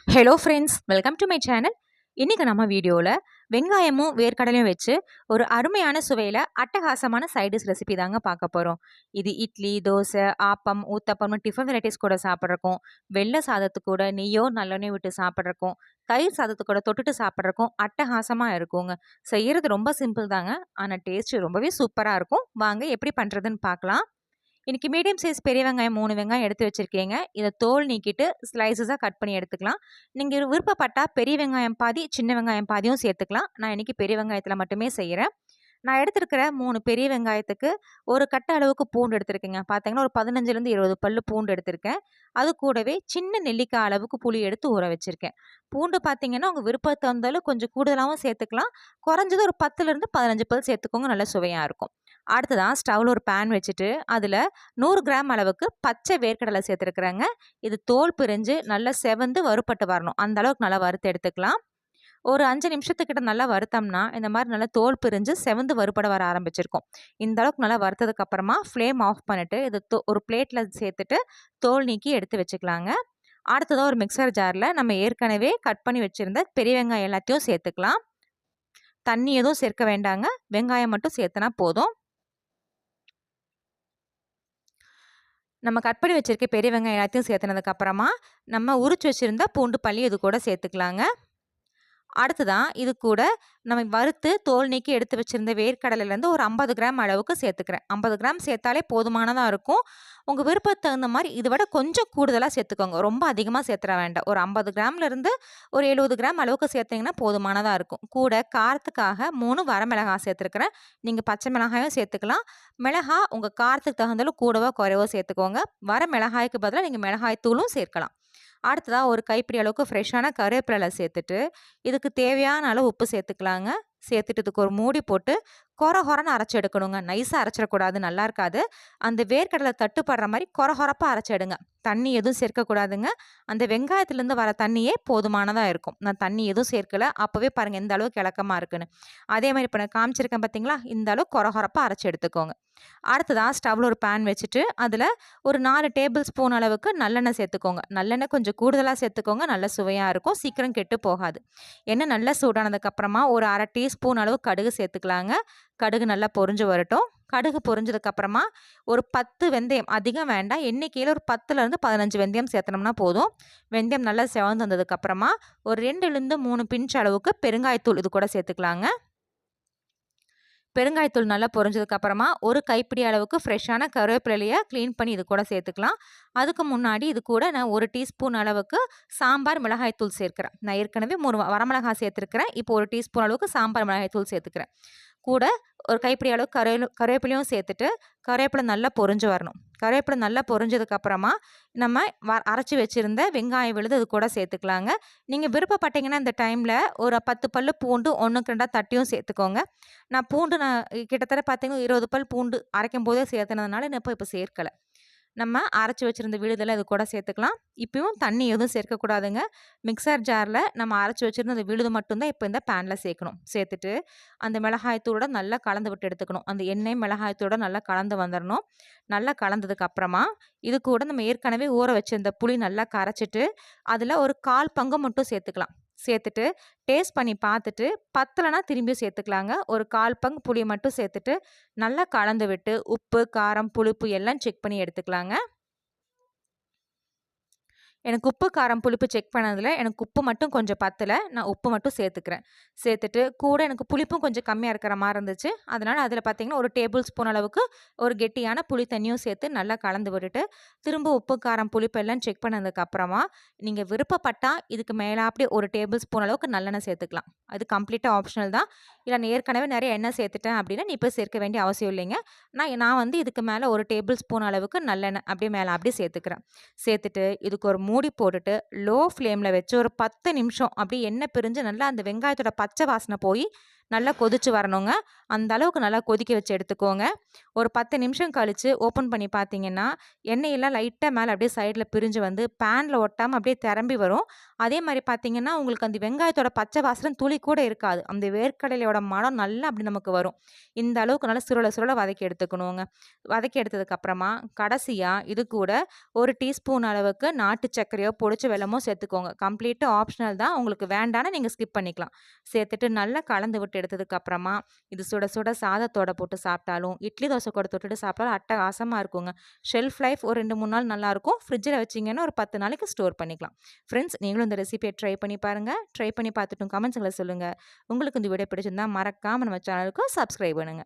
Hello friends, welcome to my channel. இன்றைக்கி நம்ம வீடியோவில் வெங்காயமும் வேர்க்கடலையும் வச்சு ஒரு அருமையான சுவையில் அட்டகாசமான சைடிஷ் ரெசிபி தாங்க பார்க்க போகிறோம். இது இட்லி, தோசை, ஆப்பம், ஊத்தப்பம், டிஃபன் வெரைட்டிஸ் கூட சாப்பிட்றக்கும், வெள்ளை சாதத்து கூட நெய்யோ நல்லெண்ணெய் விட்டு சாப்பிட்றக்கும், தயிர் சாதத்து கூட தொட்டுட்டு சாப்பிட்றக்கும் அட்டகாசமாக இருக்குங்க. செய்கிறது ரொம்ப சிம்பிள் தாங்க, ஆனால் டேஸ்ட்டு ரொம்பவே சூப்பராக இருக்கும். வாங்க எப்படி பண்ணுறதுன்னு பார்க்கலாம். இன்றைக்கி மீடியம் சைஸ் பெரிய வெங்காயம் 3 வெங்காயம் எடுத்து வச்சுருக்கீங்க. இதை தோல் நீக்கிட்டு ஸ்லைசஸாக கட் பண்ணி எடுத்துக்கலாம். நீங்கள் விருப்பப்பட்டால் பெரிய வெங்காயம் பாதி, சின்ன வெங்காயம் பாதியும் சேர்த்துக்கலாம். நான் இன்றைக்கி பெரிய வெங்காயத்தில் மட்டுமே செய்கிறேன். நான் எடுத்துருக்கிற 3 பெரிய வெங்காயத்துக்கு ஒரு கட்ட அளவுக்கு பூண்டு எடுத்திருக்கேங்க. பார்த்தீங்கன்னா ஒரு 15லேருந்து 20 பல்லு பூண்டு எடுத்திருக்கேன். அது கூடவே சின்ன நெல்லிக்காய் அளவுக்கு புளி எடுத்து ஊற வச்சுருக்கேன். பூண்டு பார்த்தீங்கன்னா உங்கள் விருப்பத்தை வந்தாலும் கொஞ்சம் கூடுதலாகவும் சேர்த்துக்கலாம். குறைஞ்சது ஒரு 10லேருந்து 15 பல் சேர்த்துக்கோங்க, நல்ல சுவையாக இருக்கும். அடுத்ததான் ஸ்டவ்வில் ஒரு பேன் வச்சுட்டு அதில் 100 கிராம் அளவுக்கு பச்சை வேர்க்கடலை சேர்த்துருக்குறேங்க. இது தோல் பிரிஞ்சு நல்லா செவந்து வறுப்பட்டு வரணும், அந்த அளவுக்கு நல்லா வறுத்து எடுத்துக்கலாம். ஒரு 5 நிமிஷத்துக்கிட்ட நல்லா வறுத்தோம்னா இந்த மாதிரி நல்லா தோல் பிரிஞ்சு செவந்து வறுபட வர ஆரம்பிச்சிருக்கும். இந்த அளவுக்கு நல்லா வறுத்ததுக்கு அப்புறமா ஃப்ளேம் ஆஃப் பண்ணிவிட்டு இது ஒரு பிளேட்டில் சேர்த்துட்டு தோல் நீக்கி எடுத்து வச்சுக்கலாங்க. அடுத்ததாக ஒரு மிக்சர் ஜாரில் நம்ம ஏற்கனவே கட் பண்ணி வச்சுருந்த பெரிய வெங்காயம் எல்லாத்தையும் சேர்த்துக்கலாம். தண்ணி எதுவும் சேர்க்க வேண்டாங்க, வெங்காயம் மட்டும் சேர்த்துனா போதும். நம்ம கட் பண்ணி வச்சுருக்க பெரிய வெங்காயம் எல்லாத்தையும் சேர்த்துனதுக்கப்புறமா நம்ம உரிச்சு வச்சுருந்த பூண்டு பல்லி இது கூட சேர்த்துக்கலாங்க. அடுத்ததான் இது கூட நம்ம வறுத்து தோல் நீக்கி எடுத்து வச்சுருந்த வேர்க்கடலையிலேருந்து ஒரு 50 கிராம் அளவுக்கு சேர்த்துக்கிறேன். 50 கிராம் சேர்த்தாலே போதுமானதாக இருக்கும். உங்கள் விருப்பத்துக்கு தகுந்த மாதிரி இதை விட கொஞ்சம் கூடுதலாக சேர்த்துக்கோங்க, ரொம்ப அதிகமாக சேர்த்துற வேண்டாம். ஒரு 50 கிராம்லேருந்து ஒரு 70 கிராம் அளவுக்கு சேர்த்திங்கன்னா போதுமானதாக இருக்கும். கூட காரத்துக்காக 3 வரமிளகாய் சேர்த்துருக்குறேன். நீங்கள் பச்சை மிளகாயும் சேர்த்துக்கலாம். மிளகாய் உங்கள் காரத்துக்கு தகுந்தாலும் கூடவோ குறைவோ சேர்த்துக்கோங்க. வர மிளகாய்க்கு பதிலாக நீங்கள் மிளகாய் தூளும் சேர்க்கலாம். அடுத்ததாக ஒரு கைப்பிடி அளவுக்கு ஃப்ரெஷ்ஷான கருவேப்பிலை சேர்த்துட்டு இதுக்கு தேவையான அளவு உப்பு சேர்த்துக்கலாங்க. சேர்த்துட்டு இதுக்கு ஒரு மூடி போட்டு கொரகொரன்னு அரைச்சி எடுக்கணுங்க. நைஸாக அரைச்சிடக்கூடாது, நல்லா இருக்காது. அந்த வேர்க்கடலை தட்டுப்படுற மாதிரி கொரகொரப்பாக அரைச்சிடுங்க. தண்ணி எதுவும் சேர்க்கக்கூடாதுங்க. அந்த வெங்காயத்துலேருந்து வர தண்ணியே போதுமானதாக இருக்கும். நான் தண்ணி எதுவும் சேர்க்கலை. அப்போவே பாருங்கள் எந்த அளவுக்கு இலக்கமாக இருக்குன்னு. அதே மாதிரி இப்போ நான் காமிச்சிருக்கேன் பார்த்தீங்களா, இந்த அளவுக்கு கொரகொரப்பாக அரைச்சி எடுத்துக்கோங்க. அடுத்ததாக ஸ்டவ்வில் ஒரு பேன் வச்சுட்டு அதில் ஒரு 4 டேபிள் ஸ்பூன் அளவுக்கு நல்லெண்ணெய் சேர்த்துக்கோங்க. நல்லெண்ணெய் கொஞ்சம் கூடுதலாக சேர்த்துக்கோங்க, நல்ல சுவையாக இருக்கும், சீக்கிரம் கெட்டு போகாது. எண்ணெய் நல்லா சூடானதுக்கப்புறமா ஒரு 1/2 டீஸ்பூன் அளவு கடுகு சேர்த்துக்கலாங்க. கடுகு நல்லா பொரிஞ்சு வரட்டும். கடுகு பொரிஞ்சதுக்கப்புறமா ஒரு 10 வெந்தயம், அதிகம் வேண்டாம், எண்ணிக்கையில் ஒரு 10லேருந்து 15 வெந்தயம் சேர்த்தனோம்னா போதும். வெந்தயம் நல்லா செவந்து வந்ததுக்கப்புறமா ஒரு 2லேருந்து 3 பிஞ்ச் அளவுக்கு பெருங்காயத்தூள் இது கூட சேர்த்துக்கலாங்க. பெருங்காயத்தூள் நல்லா பொரிஞ்சதுக்கப்புறமா ஒரு கைப்பிடி அளவுக்கு ஃப்ரெஷ்ஷான கருவேப்பிலையை க்ளீன் பண்ணி இது கூட சேர்த்துக்கலாம். அதுக்கு முன்னாடி இது கூட நான் 1 டீஸ்பூன் அளவுக்கு சாம்பார் மிளகாய்த்தூள் சேர்க்குறேன். நான் ஏற்கனவே 3 வரமிளகாய் சேர்த்துருக்கிறேன். இப்போ 1 டீஸ்பூன் அளவுக்கு சாம்பார் மிளகாய்த்தூள் சேர்த்துக்கிறேன். கூட ஒரு கைப்பிடி அளவு கருவேப்பிலையும் சேர்த்துட்டு கருவேப்பிலை நல்லா பொரிஞ்சு வரணும். கருவேப்பிலை நல்லா பொரிஞ்சதுக்கப்புறமா நம்ம அரைச்சி வச்சுருந்த வெங்காயம் விழுது அது கூட சேர்த்துக்கலாங்க. நீங்கள் விருப்பப்பட்டீங்கன்னா இந்த டைமில் ஒரு 10 பல்லு பூண்டு 1க்கு 2 தட்டியும் சேர்த்துக்கோங்க. நான் கிட்டத்தட்ட பார்த்தீங்கன்னா 20 பல் பூண்டு அரைக்கும் போதே சேர்த்துனதுனால நான் இப்போ சேர்க்கலை. நம்ம அரைச்சி வச்சுருந்த விழுதெல்லாம் இது கூட சேர்த்துக்கலாம். இப்போயும் தண்ணி எதுவும் சேர்க்கக்கூடாதுங்க. மிக்சர் ஜாரில் நம்ம அரைச்சி வச்சுருந்த அந்த விழுது மட்டும்தான் இப்போ இந்த பேனில் சேர்க்கணும். சேர்த்துட்டு அந்த மிளகாய்த்தூளோட நல்லா கலந்து விட்டு எடுத்துக்கணும். அந்த எண்ணெய் மிளகாய்த்தூளோட நல்லா கலந்து வந்துடணும். நல்லா கலந்ததுக்கு அப்புறமா இது கூட நம்ம ஏற்கனவே ஊற வச்சிருந்த புளி நல்லா கரைச்சிட்டு அதில் ஒரு 1/4 பங்கு மட்டும் சேர்த்துக்கலாம். சேர்த்துட்டு டேஸ்ட் பண்ணி பார்த்துட்டு பத்தலைனா திரும்பி சேர்த்துக்கலாங்க. ஒரு 1/4 பங்கு புளியை மட்டும் சேர்த்துட்டு நல்லா கலந்து விட்டு உப்பு, காரம், புளிப்பு எல்லாம் செக் பண்ணி எடுத்துக்கலாங்க. எனக்கு உப்பு, காரம், புளிப்பு செக் பண்ணதில் எனக்கு உப்பு மட்டும் கொஞ்சம் பத்தலை. நான் உப்பு மட்டும் சேர்த்துக்கிறேன். சேர்த்துட்டு கூட எனக்கு புளிப்பும் கொஞ்சம் கம்மியாக இருக்கிற மாதிரி இருந்துச்சு. அதனால் அதில் பார்த்தீங்கன்னா ஒரு டேபிள் ஸ்பூன் அளவுக்கு ஒரு கெட்டியான புளி தண்ணியும் சேர்த்து நல்லா கலந்து விட்டுட்டு திரும்ப உப்பு, காரம், புளிப்பு எல்லாம் செக் பண்ணதுக்கப்புறமா நீங்கள் விருப்பப்பட்டால் இதுக்கு மேலாப்படி ஒரு டேபிள் ஸ்பூன் அளவுக்கு நல்லெண்ணெய் சேர்த்துக்கலாம். அது கம்ப்ளீட்டாக ஆப்ஷனல் தான். இல்லை நான் ஏற்கனவே நிறைய எண்ணெய் சேர்த்துட்டேன் அப்படின்னா நீ இப்போ சேர்க்க வேண்டிய அவசியம் இல்லைங்க. நான் வந்து இதுக்கு மேலே ஒரு டேபிள் ஸ்பூன் அளவுக்கு நல்லெண்ணெய் அப்படியே மேலே அப்படியே சேர்த்துக்கிறேன். சேர்த்துட்டு இதுக்கு ஒரு மூடி போட்டுட்டு லோ ஃப்ளேமில் வச்சு ஒரு 10 நிமிஷம் அப்படி எண்ணெய் பிரிஞ்சு நல்லா அந்த வெங்காயத்தோட பச்சை வாசனை போய் நல்லா கொதிச்சு வரணுங்க. அந்த அளவுக்கு நல்லா கொதிக்க வச்சு எடுத்துக்கோங்க. ஒரு 10 நிமிஷம் கழிச்சு ஓப்பன் பண்ணி பார்த்தீங்கன்னா, எண்ணெயெல்லாம் லைட்டா மேல அப்படியே சைடுல பிரிஞ்சு வந்து பேன்ல ஒட்டாம அப்படியே தெரம்பி வரும். அதே மாரி பார்த்தீங்கன்னா, உங்களுக்கு அந்த வெங்காயத்தோட பச்சை வாசனை துளி கூட இருக்காது. அந்த வேர்க்கடலையோட மணம் நல்லா அப்படி நமக்கு வரும். இந்த அளவுக்கு நல்லா சுருள சுருள வதக்கி எடுத்துக்கணுங்க. வதக்கி எடுத்ததுக்கு அப்புறமா, கடைசியா இது கூட 1 டீஸ்பூன் அளவுக்கு நாட்டு சர்க்கரையோ, பொடிச்ச வெல்லமோ சேர்த்துக்கோங்க. கம்ப்ளீட்டா ஆப்ஷனல் தான். உங்களுக்கு வேண்டான்னா நீங்க ஸ்கிப் பண்ணிக்கலாம். சேர்த்துட்டு நல்லா கலந்து விட்டு எடுத்ததுக்கு அப்புறமா, இது சுட சுட சாதத்தோட போட்டு சாப்பிட்டாலும், இட்லி தோசை கூட தொட்டுட்டு சாப்பிட்டாலும் அட்டகாசமா இருக்குங்க. ஷெல்ஃப் லைஃப் ஒரு 2, 3 நாள் நல்லாயிருக்கும். ஃப்ரிட்ஜில வச்சீங்கன்னா ஒரு 10 நாளைக்கு ஸ்டோர் பண்ணிக்கலாம். ஃப்ரெண்ட்ஸ், நீங்களும் இந்த ரெசிபிய ட்ரை பண்ணி பாருங்க. ட்ரை பண்ணி பார்த்துட்டும் கமெண்ட்ஸ்ல சொல்லுங்க. உங்களுக்கு இந்த வீடியோ பிடிச்சிருந்தா மறக்காம நம்ம சேனலுக்கு சப்ஸ்கிரைப் பண்ணுங்க.